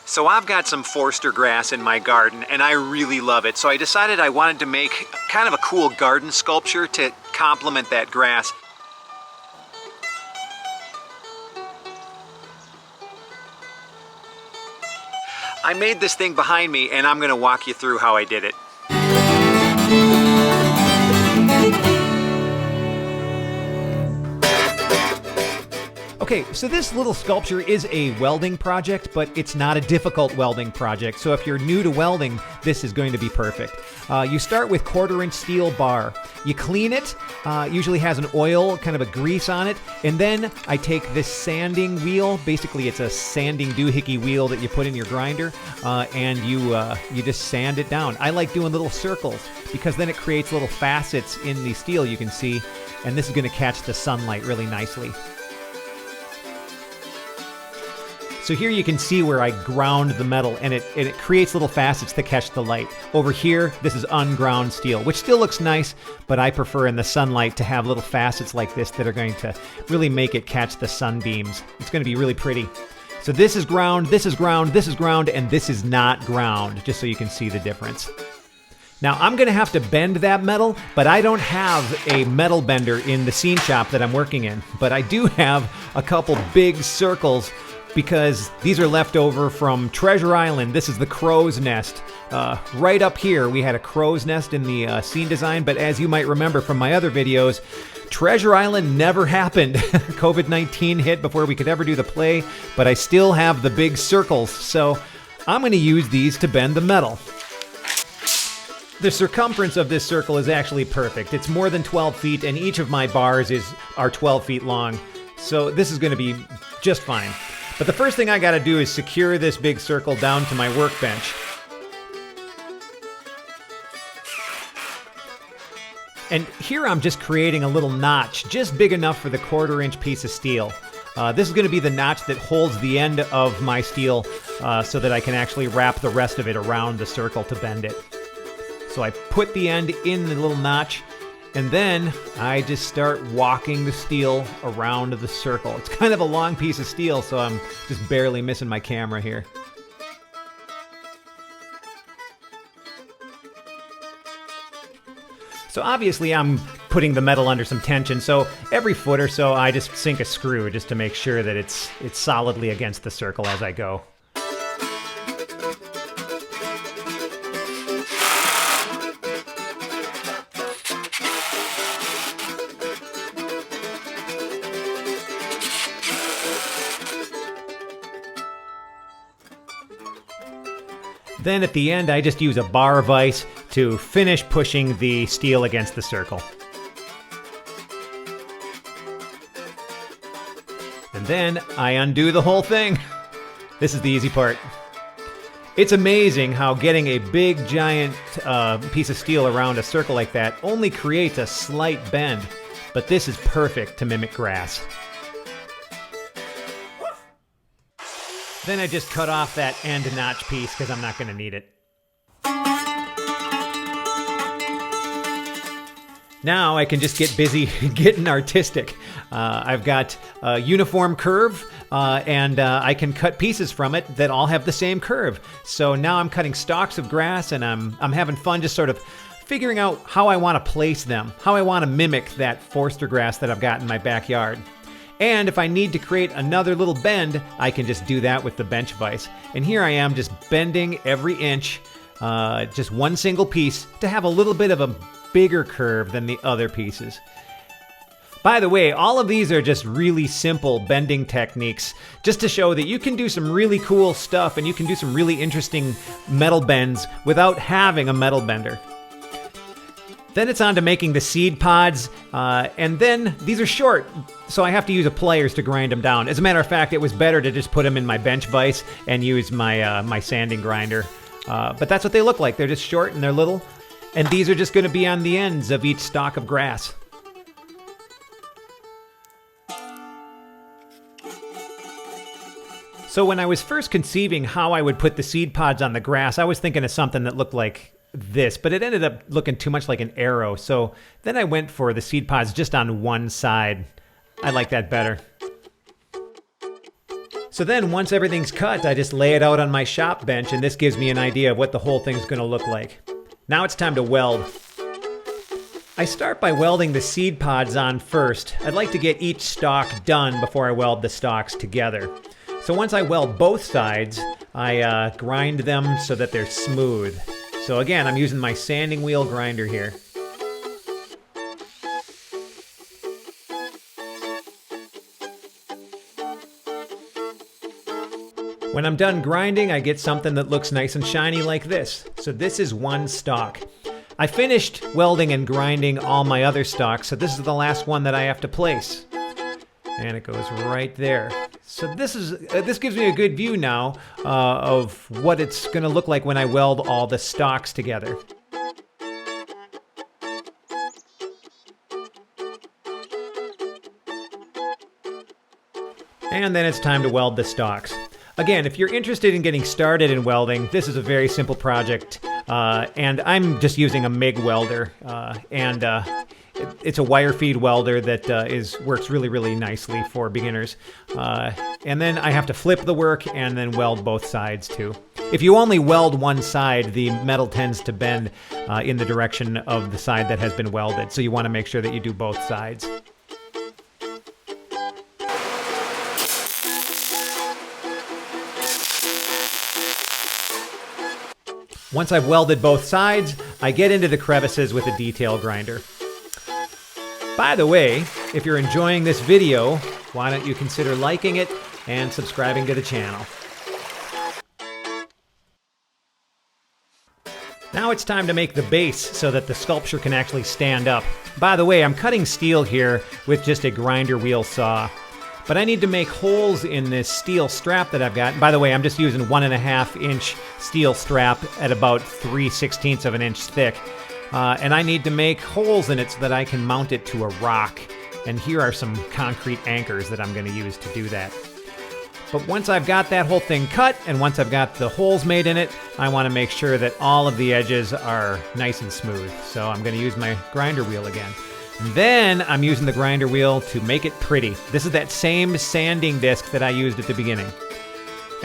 So I've got some Forster grass in my garden and I really love it. So I decided I wanted to make kind of a cool garden sculpture to complement that grass. I made this thing behind me and I'm gonna walk you through how I did it. Okay, so this little sculpture is a welding project, but it's not a difficult welding project. So if you're new to welding, this is going to be perfect. You start with 1/4-inch steel bar. You clean it, usually has an oil, kind of a grease on it. And then I take this sanding wheel. Basically, it's a sanding doohickey wheel that you put in your grinder, and you just sand it down. I like doing little circles because then it creates little facets in the steel you can see, and this is going to catch the sunlight really nicely. So here you can see where I ground the metal, and it creates little facets to catch the light. Over here, this is unground steel, which still looks nice, but I prefer in the sunlight to have little facets like this that are going to really make it catch the sunbeams. It's going to be really pretty. So this is ground, this is ground, this is ground, and this is not ground, just so you can see the difference. Now I'm going to have to bend that metal, but I don't have a metal bender in the scene shop that I'm working in. But I do have a couple big circles because these are left over from Treasure Island. This is the crow's nest. Right up here, we had a crow's nest in the scene design, but as you might remember from my other videos, Treasure Island never happened. COVID-19 hit before we could ever do the play, but I still have the big circles, so I'm going to use these to bend the metal. The circumference of this circle is actually perfect. It's more than 12 feet, and each of my bars are 12 feet long, so this is going to be just fine. But the first thing I got to do is secure this big circle down to my workbench. And here I'm just creating a little notch, just big enough for the 1/4-inch piece of steel. This is going to be the notch that holds the end of my steel so that I can actually wrap the rest of it around the circle to bend it. So I put the end in the little notch, and then I just start walking the steel around the circle. It's kind of a long piece of steel, so I'm just barely missing my camera here. So obviously I'm putting the metal under some tension, so every foot or so I just sink a screw just to make sure that it's solidly against the circle as I go. Then at the end, I just use a bar vise to finish pushing the steel against the circle. And then I undo the whole thing. This is the easy part. It's amazing how getting a big, giant piece of steel around a circle like that only creates a slight bend, but this is perfect to mimic grass. Then I just cut off that end notch piece because I'm not going to need it. Now I can just get busy getting artistic. I've got a uniform curve and I can cut pieces from it that all have the same curve. So now I'm cutting stalks of grass and I'm having fun just sort of figuring out how I want to place them, how I want to mimic that Forster grass that I've got in my backyard. And if I need to create another little bend, I can just do that with the bench vise. And here I am just bending every inch, just one single piece, to have a little bit of a bigger curve than the other pieces. By the way, all of these are just really simple bending techniques, just to show that you can do some really cool stuff and you can do some really interesting metal bends without having a metal bender. Then it's on to making the seed pods, and then these are short, so I have to use a pliers to grind them down. As a matter of fact, it was better to just put them in my bench vise and use my my sanding grinder. But that's what they look like. They're just short and they're little, and these are just going to be on the ends of each stalk of grass. So when I was first conceiving how I would put the seed pods on the grass, I was thinking of something that looked like this, but it ended up looking too much like an arrow. So then I went for the seed pods just on one side. I like that better. So then once everything's cut, I just lay it out on my shop bench, and this gives me an idea of what the whole thing's going to look like. Now it's time to weld. I start by welding the seed pods on first. I'd like to get each stalk done before I weld the stalks together. So once I weld both sides, I grind them so that they're smooth. So again, I'm using my sanding wheel grinder here. When I'm done grinding, I get something that looks nice and shiny like this. So this is one stalk. I finished welding and grinding all my other stalks, so this is the last one that I have to place. And it goes right there. So this gives me a good view now of what it's going to look like when I weld all the stalks together. And then it's time to weld the stalks. Again, if you're interested in getting started in welding, this is a very simple project, and I'm just using a MIG welder, it's a wire feed welder that works really, really nicely for beginners. And then I have to flip the work and then weld both sides too. If you only weld one side, the metal tends to bend in the direction of the side that has been welded, so you want to make sure that you do both sides. Once I've welded both sides, I get into the crevices with a detail grinder. By the way, if you're enjoying this video, why don't you consider liking it and subscribing to the channel. Now it's time to make the base so that the sculpture can actually stand up. By the way, I'm cutting steel here with just a grinder wheel saw. But I need to make holes in this steel strap that I've got. And by the way, I'm just using 1.5 inch steel strap at about 3/16 of an inch thick. And I need to make holes in it so that I can mount it to a rock. And here are some concrete anchors that I'm going to use to do that. But once I've got that whole thing cut, and once I've got the holes made in it, I want to make sure that all of the edges are nice and smooth. So I'm going to use my grinder wheel again. And then I'm using the grinder wheel to make it pretty. This is that same sanding disc that I used at the beginning.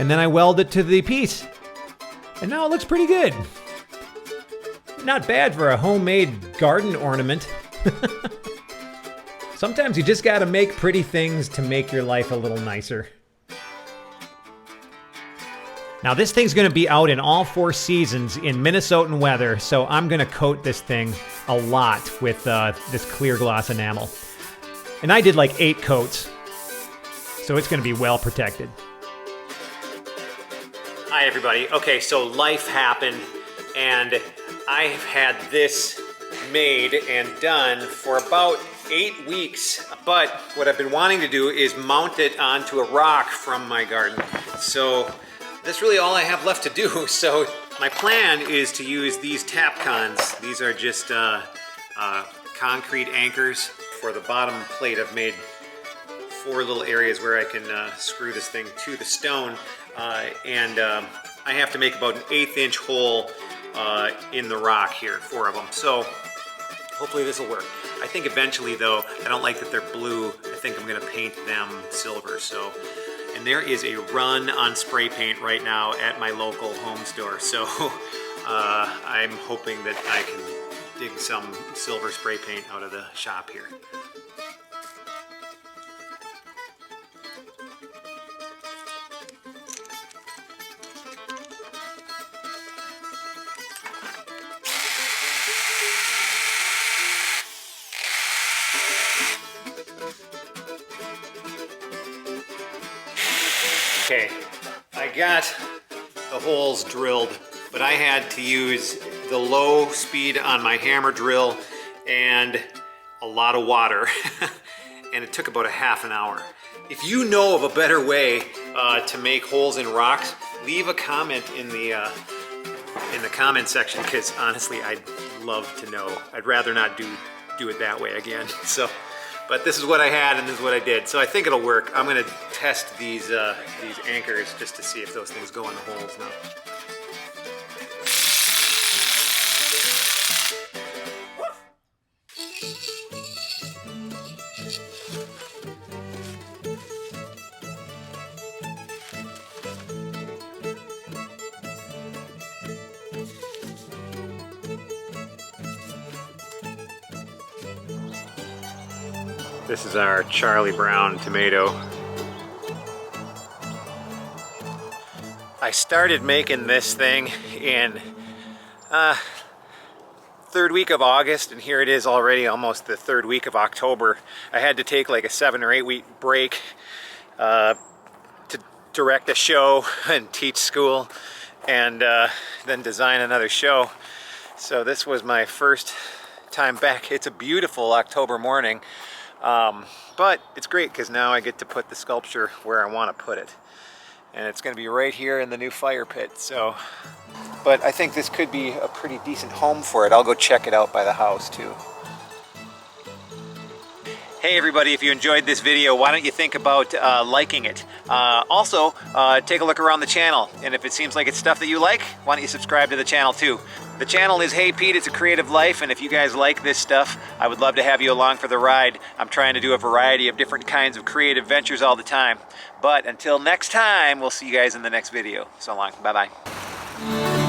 And then I weld it to the piece. And now it looks pretty good. Not bad for a homemade garden ornament. Sometimes you just gotta make pretty things to make your life a little nicer. Now this thing's gonna be out in all 4 seasons in Minnesotan weather, so I'm gonna coat this thing a lot with this clear gloss enamel. And I did like 8 coats, so it's gonna be well protected. Hi everybody. Okay, so life happened, and I've had this made and done for about 8 weeks, but what I've been wanting to do is mount it onto a rock from my garden. So that's really all I have left to do. So my plan is to use these Tapcons. These are just concrete anchors for the bottom plate. I've made 4 little areas where I can screw this thing to the stone, and I have to make about an 1/8 inch hole in the rock here, 4 of them. So hopefully this will work. I think eventually though, I don't like that they're blue. I think I'm gonna paint them silver. So, and there is a run on spray paint right now at my local home store. So I'm hoping that I can dig some silver spray paint out of the shop here. Okay, I got the holes drilled, but I had to use the low speed on my hammer drill and a lot of water, and it took about a half an hour. If you know of a better way to make holes in rocks, leave a comment in the comment section, because honestly, I'd love to know. I'd rather not do it that way again. So. But this is what I had and this is what I did. So I think it'll work. I'm gonna test these anchors just to see if those things go in the holes now. This is our Charlie Brown tomato. I started making this thing in third week of August, and here it is already almost the third week of October. I had to take like a 7 or 8 week break to direct a show and teach school and then design another show. So this was my first time back. It's a beautiful October morning, but it's great because now I get to put the sculpture where I want to put it. And it's going to be right here in the new fire pit. So, but I think this could be a pretty decent home for it. I'll go check it out by the house too. Hey everybody, if you enjoyed this video, why don't you think about liking it? Also, take a look around the channel, and if it seems like it's stuff that you like, why don't you subscribe to the channel too? The channel is Hey Pete, it's a creative life, and if you guys like this stuff, I would love to have you along for the ride. I'm trying to do a variety of different kinds of creative ventures all the time. But until next time, we'll see you guys in the next video. So long, bye-bye.